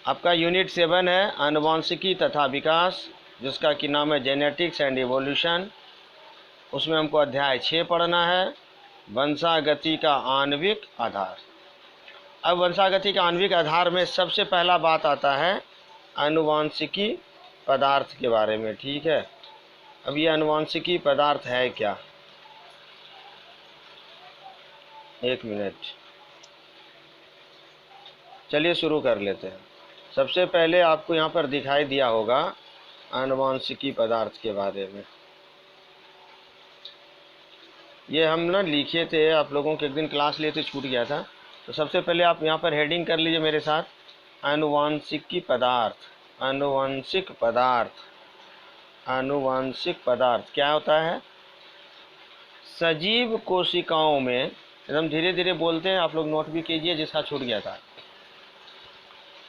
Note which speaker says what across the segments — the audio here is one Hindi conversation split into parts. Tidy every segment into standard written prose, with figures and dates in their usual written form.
Speaker 1: आपका यूनिट 7 है आनुवांशिकी तथा विकास, जिसका कि नाम है जेनेटिक्स एंड इवोल्यूशन। उसमें हमको अध्याय 6 पढ़ना है, वंशागति का आणविक आधार। अब वंशागति के आणविक आधार में सबसे पहला बात आता है आनुवांशिकी पदार्थ के बारे में। ठीक है, अब ये आनुवांशिकी पदार्थ है क्या? एक मिनट, चलिए शुरू कर लेते हैं। सबसे पहले आपको यहाँ पर दिखाई दिया होगा आनुवांशिकी पदार्थ के बारे में। ये हम ना लिखे थे, आप लोगों के एक दिन क्लास लिए थे, छूट गया था। तो सबसे पहले आप यहाँ पर हेडिंग कर लीजिए मेरे साथ, आनुवांशिकी पदार्थ। आनुवांशिक पदार्थ, आनुवांशिक पदार्थ क्या होता है? सजीव कोशिकाओं में, एकदम धीरे धीरे बोलते हैं, आप लोग नोट भी कीजिए जिसका छूट गया था।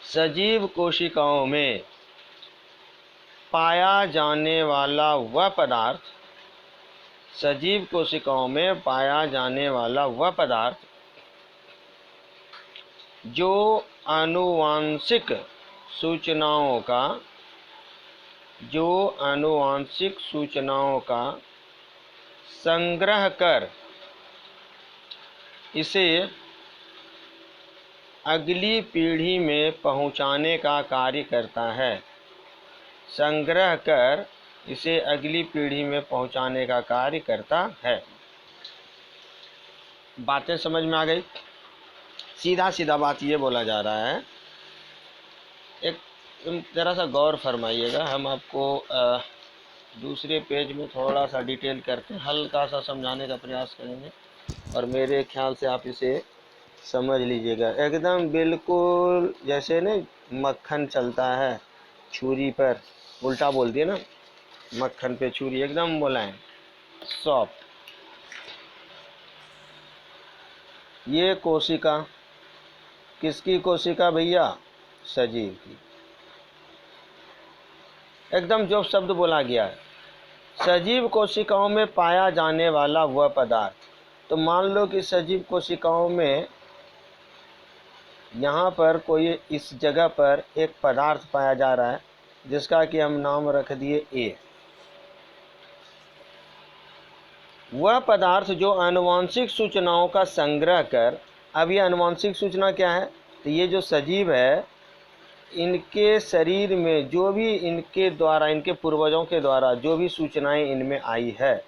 Speaker 1: सजीव कोशिकाओं में पाया जाने वाला वह पदार्थ, सजीव कोशिकाओं में पाया जाने वाला वह पदार्थ जो आनुवांशिक सूचनाओं का, जो आनुवांशिक सूचनाओं का संग्रह कर इसे अगली पीढ़ी में पहुंचाने का कार्य करता है। संग्रह कर इसे अगली पीढ़ी में पहुंचाने का कार्य करता है। बातें समझ में आ गई? सीधा सीधा बात ये बोला जा रहा है। एक ज़रा सा गौर फरमाइएगा, हम आपको दूसरे पेज में थोड़ा सा डिटेल करके हल्का सा समझाने का प्रयास करेंगे, और मेरे ख्याल से आप इसे समझ लीजिएगा। एकदम बिल्कुल जैसे न मक्खन चलता है छुरी पर, उल्टा बोल दिए ना, मक्खन पे छुरी, एकदम मुलायम सॉफ्ट। ये कोशिका, किसकी कोशिका भैया? सजीव की। एकदम जो शब्द बोला गया है, सजीव कोशिकाओं में पाया जाने वाला वह पदार्थ। तो मान लो कि सजीव कोशिकाओं में यहाँ पर कोई इस जगह पर एक पदार्थ पाया जा रहा है जिसका कि हम नाम रख दिए ए। वह पदार्थ जो आनुवांशिक सूचनाओं का संग्रह कर, अब ये आनुवांशिक सूचना क्या है? तो ये जो सजीव है, इनके शरीर में जो भी इनके द्वारा, इनके पूर्वजों के द्वारा जो भी सूचनाएं इनमें आई है,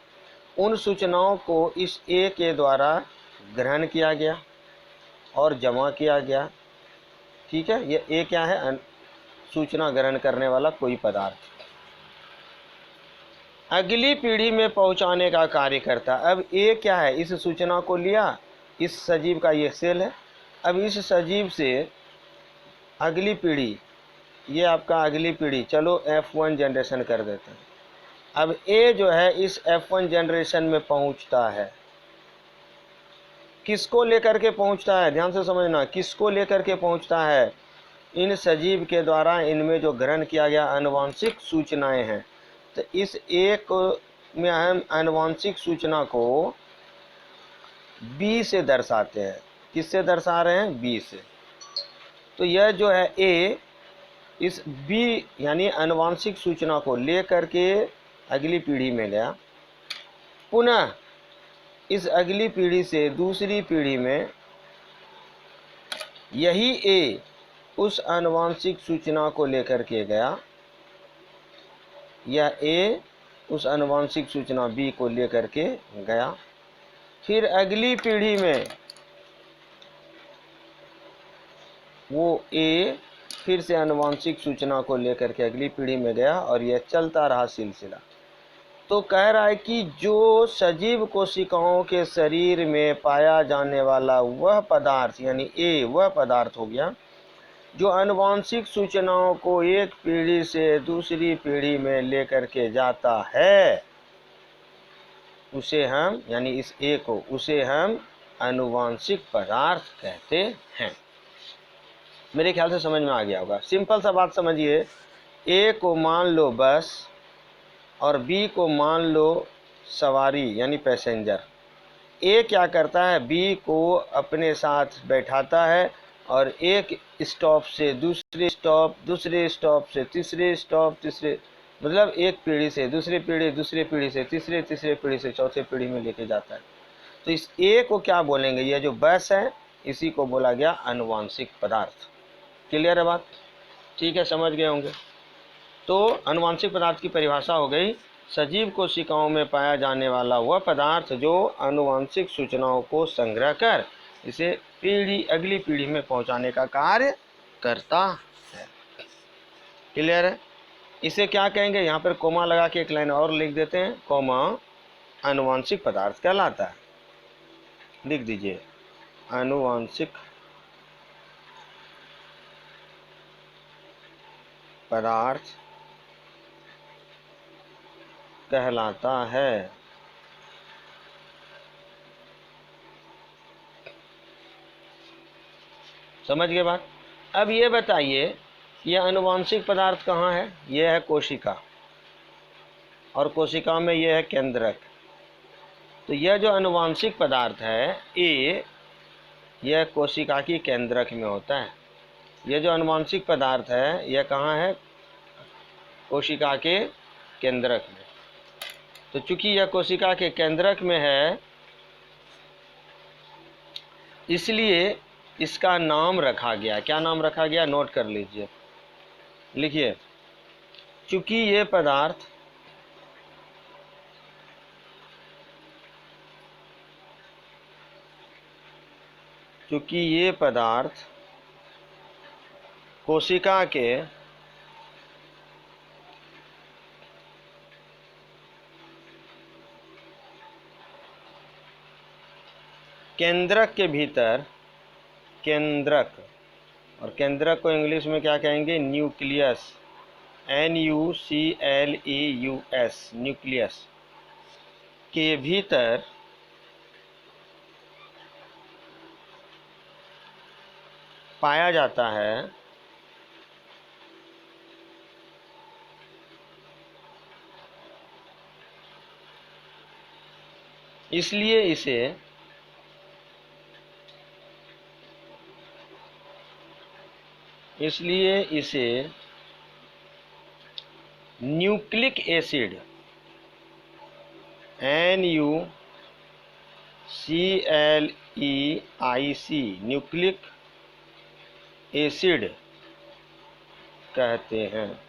Speaker 1: उन सूचनाओं को इस ए के द्वारा ग्रहण किया गया और जमा किया गया। ठीक है, ये ए क्या है? सूचना ग्रहण करने वाला कोई पदार्थ अगली पीढ़ी में पहुंचाने का कार्य करता। अब ए क्या है? इस सूचना को लिया, इस सजीव का ये सेल है, अब इस सजीव से अगली पीढ़ी, ये आपका अगली पीढ़ी, चलो F1 जनरेशन कर देते हैं। अब ए जो है इस F1 जनरेशन में पहुंचता है। किसको लेकर के पहुंचता है? ध्यान से समझना, किसको लेकर के पहुंचता है? इन सजीव के द्वारा इनमें जो ग्रहण किया गया आनुवांशिक सूचनाएं हैं। तो इस एक में हम आनुवांशिक सूचना को बी से दर्शाते हैं। किससे दर्शा रहे हैं? बी से। तो यह जो है ए, इस बी यानी आनुवांशिक सूचना को लेकर के अगली पीढ़ी में गया, पुनः इस अगली पीढ़ी से दूसरी पीढ़ी में यही ए उस आनुवांशिक सूचना को लेकर के गया, यह ए उस आनुवांशिक सूचना बी को लेकर के गया। फिर अगली पीढ़ी में वो ए फिर से आनुवांशिक सूचना को लेकर के अगली पीढ़ी में गया, और यह चलता रहा सिलसिला। तो कह रहा है कि जो सजीव कोशिकाओं के शरीर में पाया जाने वाला वह पदार्थ, यानी ए वह पदार्थ हो गया जो आनुवांशिक सूचनाओं को एक पीढ़ी से दूसरी पीढ़ी में लेकर के जाता है, उसे हम, यानी इस ए को, उसे हम आनुवांशिक पदार्थ कहते हैं। मेरे ख्याल से समझ में आ गया होगा। सिंपल सा बात समझिए, ए को मान लो बस और बी को मान लो सवारी यानी पैसेंजर। ए क्या करता है? बी को अपने साथ बैठाता है और एक स्टॉप से दूसरे स्टॉप, दूसरे स्टॉप से तीसरे स्टॉप, तीसरे मतलब एक पीढ़ी से दूसरी पीढ़ी, दूसरी पीढ़ी से तीसरे, तीसरे पीढ़ी से चौथे पीढ़ी में लेके जाता है। तो इस ए को क्या बोलेंगे, ये जो बस है इसी को बोला गया आनुवांशिक पदार्थ। क्लियर है बात? ठीक है, समझ गए होंगे। तो आनुवांशिक पदार्थ की परिभाषा हो गई, सजीव कोशिकाओं में पाया जाने वाला वह पदार्थ जो आनुवांशिक सूचनाओं को संग्रह कर इसे पीढ़ी अगली पीढ़ी में पहुंचाने का कार्य करता है। क्लियर है? इसे क्या कहेंगे, यहाँ पर कोमा लगा के एक लाइन और लिख देते हैं, कोमा आनुवांशिक पदार्थ कहलाता है। लिख दीजिए, आनुवांशिक पदार्थ कहलाता है। समझ गए बात? अब ये बताइए, यह आनुवांशिक पदार्थ कहाँ है? यह है कोशिका, और कोशिका में यह है केंद्रक। तो यह जो आनुवांशिक पदार्थ है ये, यह कोशिका की केंद्रक में होता है। यह जो आनुवांशिक पदार्थ है यह कहाँ है? कोशिका के केंद्रक में। तो चूंकि यह कोशिका के केंद्रक में है इसलिए इसका नाम रखा गया। क्या नाम रखा गया? नोट कर लीजिए, लिखिए, चूंकि ये पदार्थ कोशिका के केंद्रक के भीतर, केंद्रक, और केंद्रक को इंग्लिश में क्या कहेंगे? न्यूक्लियस, NUCLEUS, न्यूक्लियस के भीतर पाया जाता है इसलिए इसे nucleic acid, NUCLEIC, nucleic acid कहते हैं।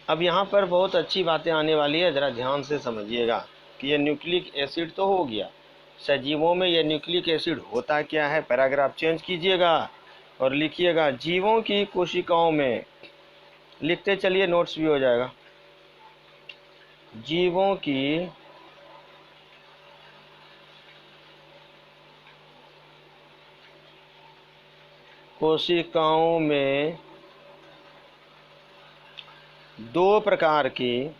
Speaker 1: अब यहाँ पर बहुत अच्छी बातें आने वाली है, ज़रा ध्यान से समझिएगा कि ये न्यूक्लिक एसिड तो हो गया, सजीवों में ये न्यूक्लिक एसिड होता क्या है? पैराग्राफ चेंज कीजिएगा और लिखिएगा, जीवों की कोशिकाओं में, लिखते चलिए नोट्स भी हो जाएगा। जीवों की कोशिकाओं में दो प्रकार की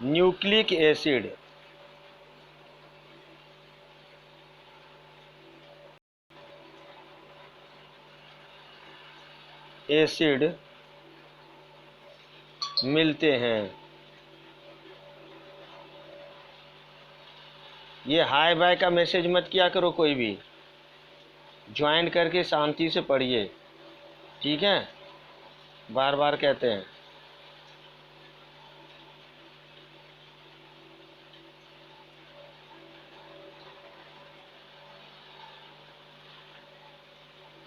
Speaker 1: न्यूक्लिक एसिड मिलते हैं। ये हाय बाय का मैसेज मत किया करो, कोई भी ज्वाइन करके शांति से पढ़िए, ठीक है? बार बार कहते हैं।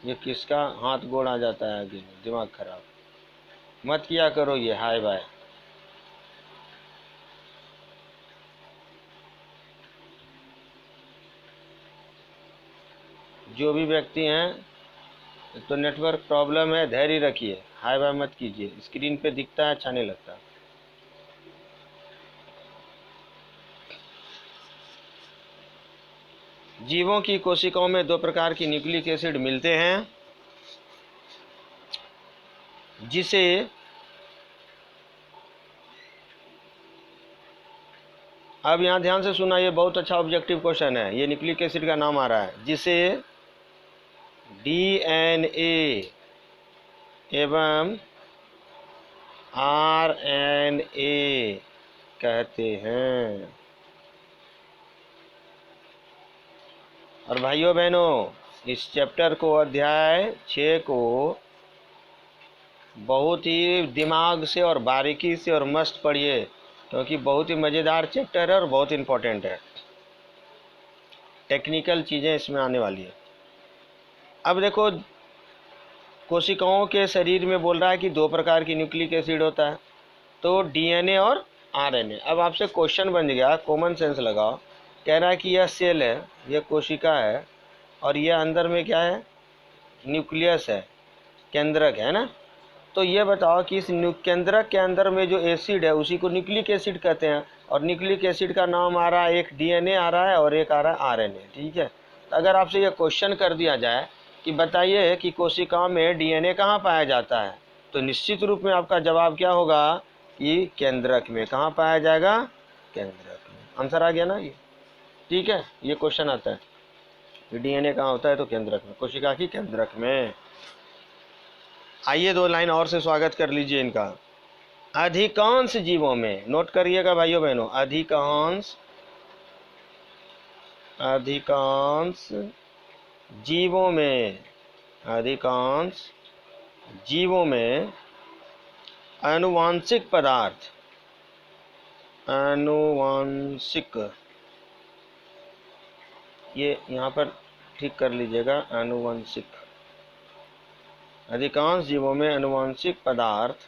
Speaker 1: ये किसका हाथ गोड़ आ जाता है आगे, दिमाग खराब मत किया करो ये हाय बाय। जो भी व्यक्ति हैं तो नेटवर्क प्रॉब्लम है, धैर्य रखिए, हाय बाय मत कीजिए, स्क्रीन पे दिखता है अच्छा नहीं लगता। जीवों की कोशिकाओं में दो प्रकार की न्यूक्लिक एसिड मिलते हैं, जिसे अब यहाँ ध्यान से सुना, ये बहुत अच्छा ऑब्जेक्टिव क्वेश्चन है, ये न्यूक्लिक एसिड का नाम आ रहा है, जिसे DNA एवं RNA कहते हैं। और भाइयों बहनों, इस चैप्टर को, अध्याय 6 को बहुत ही दिमाग से और बारीकी से और मस्त पढ़िए, क्योंकि बहुत ही मज़ेदार चैप्टर है और बहुत इम्पोर्टेंट है। टेक्निकल चीज़ें इसमें आने वाली है। अब देखो, कोशिकाओं के शरीर में बोल रहा है कि 2 प्रकार की न्यूक्लिक एसिड होता है, तो DNA और RNA। अब आपसे क्वेश्चन बन गया, कॉमन सेंस लगाओ। कह रहा है कि यह सेल है, यह कोशिका है, और यह अंदर में क्या है, न्यूक्लियस है, केंद्रक है ना। तो ये बताओ कि इस केंद्रक के अंदर में जो एसिड है उसी को न्यूक्लिक एसिड कहते हैं, और न्यूक्लिक एसिड का नाम आ रहा है, एक DNA आ रहा है और एक आ रहा है RNA। ठीक है, तो अगर आपसे ये क्वेश्चन कर दिया जाए कि बताइए कि कोशिकाओं में DNA कहाँ पाया जाता है, तो निश्चित रूप में आपका जवाब क्या होगा कि केंद्रक में। कहाँ पाया जाएगा, केंद्रक में। आंसर आ गया ना ये। ठीक है, ये क्वेश्चन आता है कि DNA कहाँ होता है, तो केंद्रक में, कोशिका की केंद्रक में। आइए 2 लाइन और से स्वागत कर लीजिए इनका। अधिकांश जीवों में, नोट करिएगा भाइयों बहनों, अधिकांश जीवों में, अधिकांश जीवों में आनुवांशिक पदार्थ, आनुवांशिक, ये यहाँ पर ठीक कर लीजिएगा, आनुवांशिक। अधिकांश जीवों में आनुवांशिक पदार्थ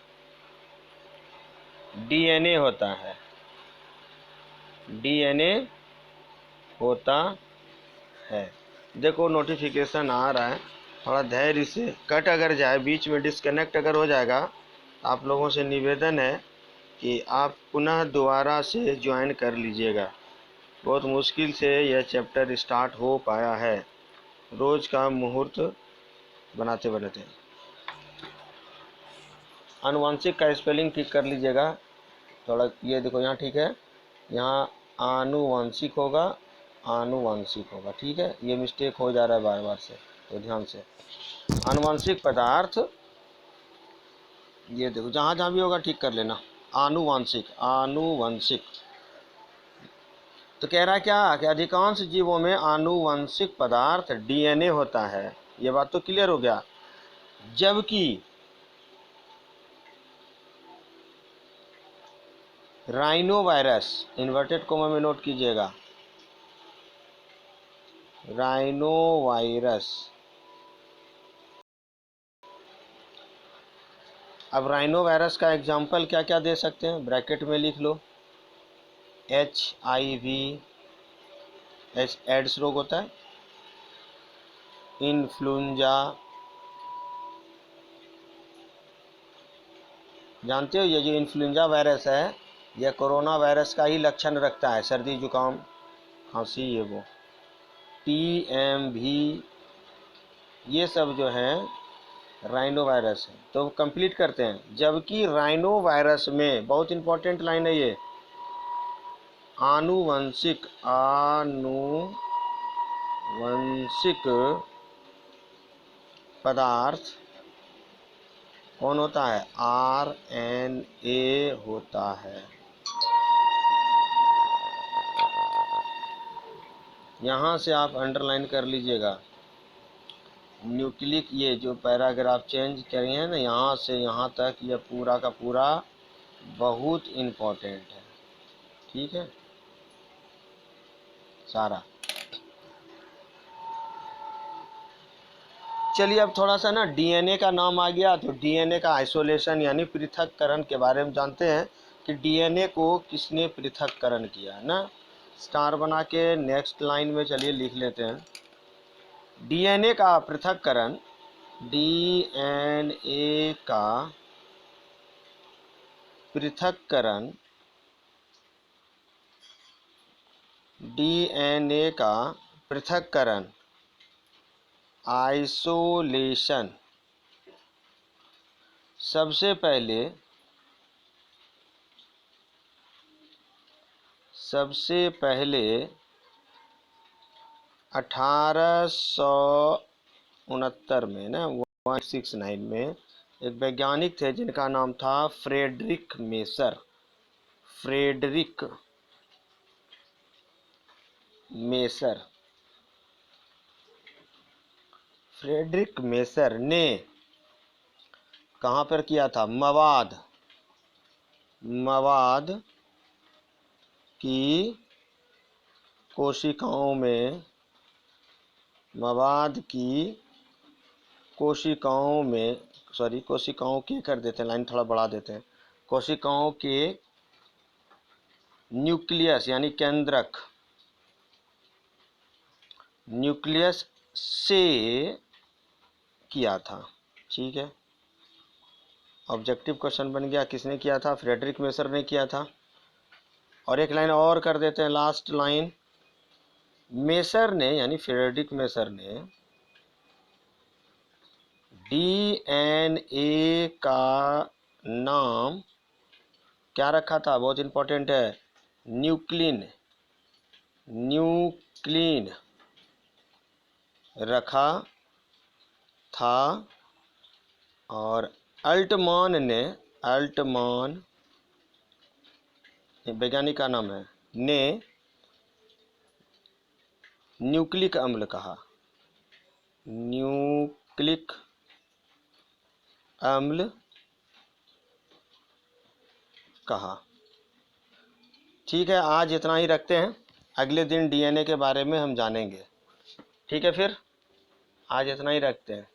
Speaker 1: DNA होता है, DNA होता है। देखो नोटिफिकेशन आ रहा है, थोड़ा धैर्य से, कट अगर जाए, बीच में डिस्कनेक्ट अगर हो जाएगा, आप लोगों से निवेदन है कि आप पुनः दोबारा से ज्वाइन कर लीजिएगा। बहुत मुश्किल से यह चैप्टर स्टार्ट हो पाया है, रोज़ का मुहूर्त बनाते बनाते। आनुवांशिक का स्पेलिंग ठीक कर लीजिएगा थोड़ा, ये देखो यहाँ ठीक है, यहाँ आनुवांशिक होगा, आनुवांशिक होगा। ठीक है, ये मिस्टेक हो जा रहा है बार बार से, तो ध्यान से। आनुवांशिक पदार्थ, ये देखो जहाँ जहाँ भी होगा ठीक कर लेना। आनुवांशिक, आनुवंशिक। तो कह रहा है क्या कि अधिकांश जीवों में आनुवंशिक पदार्थ DNA होता है, ये बात तो क्लियर हो गया। जबकि राइनो वायरस, इन्वर्टेड कोमा में नोट कीजिएगा, राइनो वायरस। अब राइनो वायरस का एग्जाम्पल क्या क्या दे सकते हैं, ब्रैकेट में लिख लो। HIV, एड्स रोग होता है, इन्फ्लुएंजा, जानते हो ये जो इन्फ्लुएंजा वायरस है, यह कोरोना वायरस का ही लक्षण रखता है, सर्दी जुकाम खांसी, ये वो। TMV, ये सब जो है राइनो वायरस है। तो कंप्लीट करते हैं। जबकि राइनो वायरस में, बहुत इंपॉर्टेंट लाइन है ये, आनुवंशिक, आनुवंशिक पदार्थ कौन होता है, RNA होता है। यहाँ से आप अंडरलाइन कर लीजिएगा, न्यूक्लिक, ये जो पैराग्राफ चेंज करिए हैं ना, यहाँ से यहाँ तक, ये पूरा का पूरा बहुत इम्पोर्टेंट है। ठीक है, सारा। चलिए अब थोड़ा सा ना DNA का नाम आ गया, तो DNA का आइसोलेशन यानी पृथक्करण के बारे में जानते हैं कि DNA को किसने पृथक्करण किया ना। स्टार बना के नेक्स्ट लाइन में चलिए लिख लेते हैं। DNA का पृथक्करण, DNA का पृथक्करण, DNA का पृथक्करण, आइसोलेशन, सबसे पहले 1869 में ना, 169 में एक वैज्ञानिक थे जिनका नाम था Frederick Messer. Frederick Messer. Frederick Messer ने कहाँ पर किया था? मवाद की कोशिकाओं में, मवाद की कोशिकाओं में, सॉरी कोशिकाओं के कर देते हैं, लाइन थोड़ा बढ़ा देते हैं। कोशिकाओं के न्यूक्लियस यानी केंद्रक, न्यूक्लियस से किया था। ठीक है, ऑब्जेक्टिव क्वेश्चन बन गया। किसने किया था? फ्रेडरिक मेसर ने किया था। और एक लाइन और कर देते हैं, लास्ट लाइन। मेसर ने यानी फ्रेडरिक मेसर ने डीएनए का नाम क्या रखा था? बहुत इंपॉर्टेंट है, न्यूक्लिन। न्यूक्लिन रखा था। और अल्टमान वैज्ञानिक का नाम है, ने न्यूक्लिक अम्ल कहा। न्यूक्लिक अम्ल कहा। ठीक है, आज इतना ही रखते हैं, अगले दिन डीएनए के बारे में हम जानेंगे। ठीक है, फिर आज इतना ही रखते हैं।